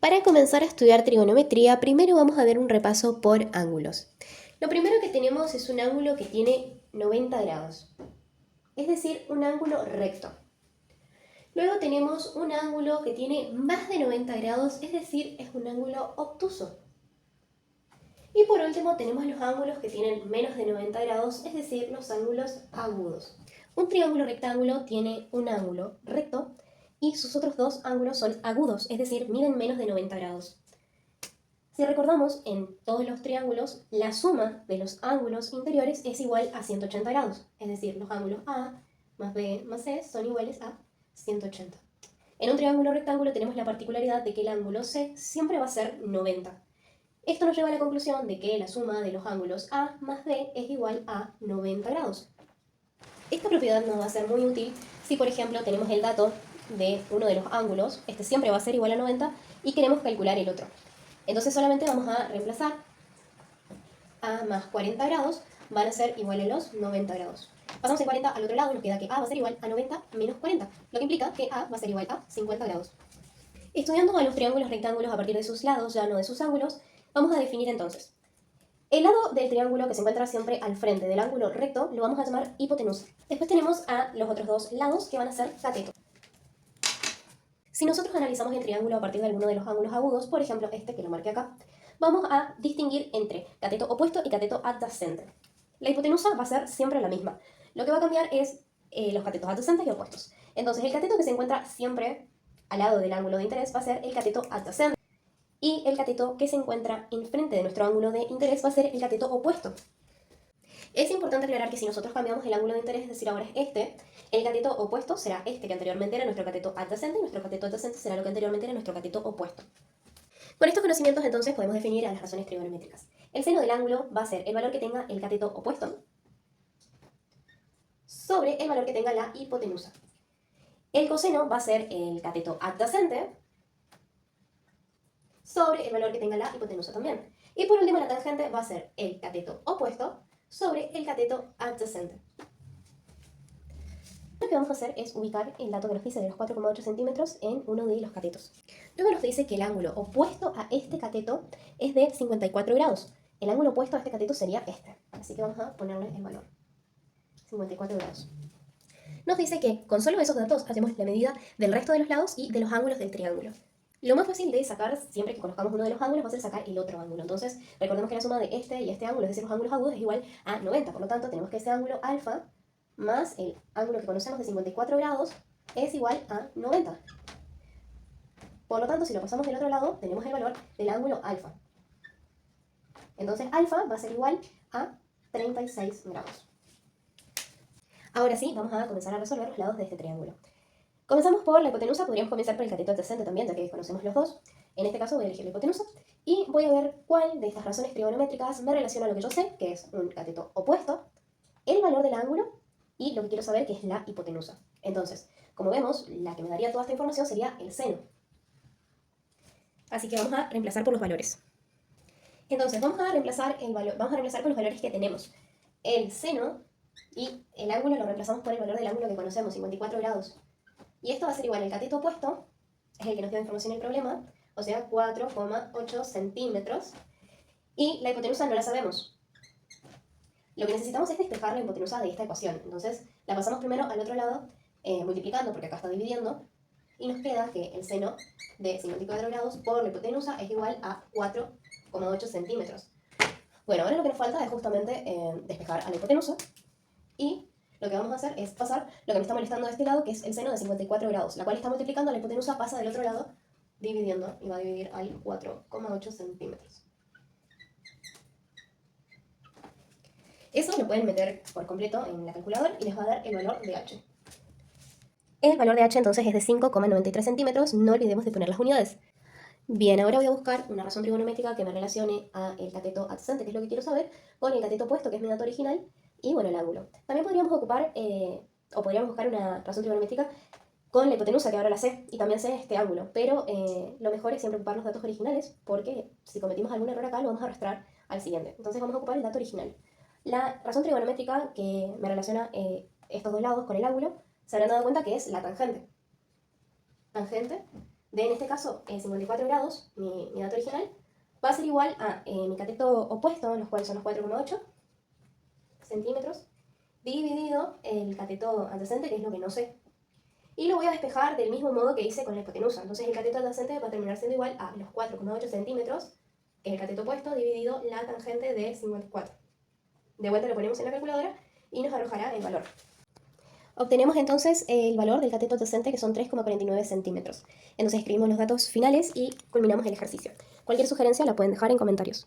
Para comenzar a estudiar trigonometría, primero vamos a dar un repaso por ángulos. Lo primero que tenemos es un ángulo que tiene 90 grados, es decir, un ángulo recto. Luego tenemos un ángulo que tiene más de 90 grados, es decir, es un ángulo obtuso. Y por último tenemos los ángulos que tienen menos de 90 grados, es decir, los ángulos agudos. Un triángulo rectángulo tiene un ángulo recto y sus otros dos ángulos son agudos, es decir, miden menos de 90 grados. Si recordamos, en todos los triángulos, la suma de los ángulos interiores es igual a 180 grados, es decir, los ángulos A más B más C son iguales a 180. En un triángulo rectángulo tenemos la particularidad de que el ángulo C siempre va a ser 90. Esto nos lleva a la conclusión de que la suma de los ángulos A más B es igual a 90 grados. Esta propiedad nos va a ser muy útil si, por ejemplo, tenemos el dato de uno de los ángulos, este siempre va a ser igual a 90, y queremos calcular el otro. Entonces solamente vamos a reemplazar A más 40 grados, van a ser igual a los 90 grados. Pasamos el 40 al otro lado, nos queda que A va a ser igual a 90 menos 40, lo que implica que A va a ser igual a 50 grados. Estudiando a los triángulos rectángulos a partir de sus lados, ya no de sus ángulos, vamos a definir entonces. El lado del triángulo que se encuentra siempre al frente del ángulo recto lo vamos a llamar hipotenusa. Después tenemos a los otros dos lados que van a ser cateto. Si nosotros analizamos el triángulo a partir de alguno de los ángulos agudos, por ejemplo este que lo marqué acá, vamos a distinguir entre cateto opuesto y cateto adyacente. La hipotenusa va a ser siempre la misma. Lo que va a cambiar es los catetos adyacentes y opuestos. Entonces el cateto que se encuentra siempre al lado del ángulo de interés va a ser el cateto adyacente. Y el cateto que se encuentra enfrente de nuestro ángulo de interés va a ser el cateto opuesto. Es importante aclarar que si nosotros cambiamos el ángulo de interés, es decir, ahora es este, el cateto opuesto será este que anteriormente era nuestro cateto adyacente y nuestro cateto adyacente será lo que anteriormente era nuestro cateto opuesto. Con estos conocimientos entonces podemos definir a las razones trigonométricas. El seno del ángulo va a ser el valor que tenga el cateto opuesto sobre el valor que tenga la hipotenusa. El coseno va a ser el cateto adyacente sobre el valor que tenga la hipotenusa también. Y por último la tangente va a ser el cateto opuesto sobre el cateto adyacente. Lo que vamos a hacer es ubicar el dato que nos dice de los 4,8 centímetros en uno de los catetos. Luego nos dice que el ángulo opuesto a este cateto es de 54 grados. El ángulo opuesto a este cateto sería este. Así que vamos a ponerle el valor. 54 grados. Nos dice que con solo esos datos hacemos la medida del resto de los lados y de los ángulos del triángulo. Lo más fácil de sacar, siempre que conozcamos uno de los ángulos, va a ser sacar el otro ángulo. Entonces, recordemos que la suma de este y este ángulo, es decir, los ángulos agudos, es igual a 90. Por lo tanto, tenemos que ese ángulo alfa más el ángulo que conocemos de 54 grados es igual a 90. Por lo tanto, si lo pasamos del otro lado, tenemos el valor del ángulo alfa. Entonces, alfa va a ser igual a 36 grados. Ahora sí, vamos a comenzar a resolver los lados de este triángulo. Comenzamos por la hipotenusa, podríamos comenzar por el cateto adyacente también, ya que conocemos los dos. En este caso voy a elegir la hipotenusa y voy a ver cuál de estas razones trigonométricas me relaciona a lo que yo sé, que es un cateto opuesto, el valor del ángulo y lo que quiero saber, que es la hipotenusa. Entonces, como vemos, la que me daría toda esta información sería el seno. Así que vamos a reemplazar por los valores. Entonces, vamos a reemplazar por los valores que tenemos. El seno y el ángulo lo reemplazamos por el valor del ángulo que conocemos, 54 grados. Y esto va a ser igual al cateto opuesto, es el que nos dio información en el problema, o sea, 4,8 centímetros. Y la hipotenusa no la sabemos. Lo que necesitamos es despejar la hipotenusa de esta ecuación. Entonces, la pasamos primero al otro lado, multiplicando, porque acá está dividiendo, y nos queda que el seno de 54 grados por la hipotenusa es igual a 4,8 centímetros. Bueno, ahora lo que nos falta es justamente despejar a la hipotenusa, y lo que vamos a hacer es pasar lo que me está molestando de este lado, que es el seno de 54 grados, la cual está multiplicando, la hipotenusa pasa del otro lado, dividiendo, y va a dividir al 4,8 centímetros. Eso lo pueden meter por completo en la calculadora y les va a dar el valor de h. El valor de h entonces es de 5,93 centímetros, no olvidemos de poner las unidades. Bien, ahora voy a buscar una razón trigonométrica que me relacione a el cateto adyacente, que es lo que quiero saber, con el cateto opuesto, que es mi dato original, y bueno, el ángulo. También podríamos ocupar, o podríamos buscar una razón trigonométrica con la hipotenusa, que ahora la sé, y también sé este ángulo, pero lo mejor es siempre ocupar los datos originales, porque si cometimos algún error acá, lo vamos a arrastrar al siguiente. Entonces vamos a ocupar el dato original. La razón trigonométrica que me relaciona estos dos lados con el ángulo, se habrán dado cuenta que es la tangente. Tangente de, en este caso, 54 grados, mi dato original, va a ser igual a mi cateto opuesto, los cuales son los 4,8 centímetros, dividido el cateto adyacente, que es lo que no sé. Y lo voy a despejar del mismo modo que hice con la hipotenusa. Entonces el cateto adyacente va a terminar siendo igual a los 4,8 centímetros, que es el cateto opuesto, dividido la tangente de 54. De vuelta lo ponemos en la calculadora y nos arrojará el valor. Obtenemos entonces el valor del cateto adyacente, que son 3,49 centímetros. Entonces escribimos los datos finales y culminamos el ejercicio. Cualquier sugerencia la pueden dejar en comentarios.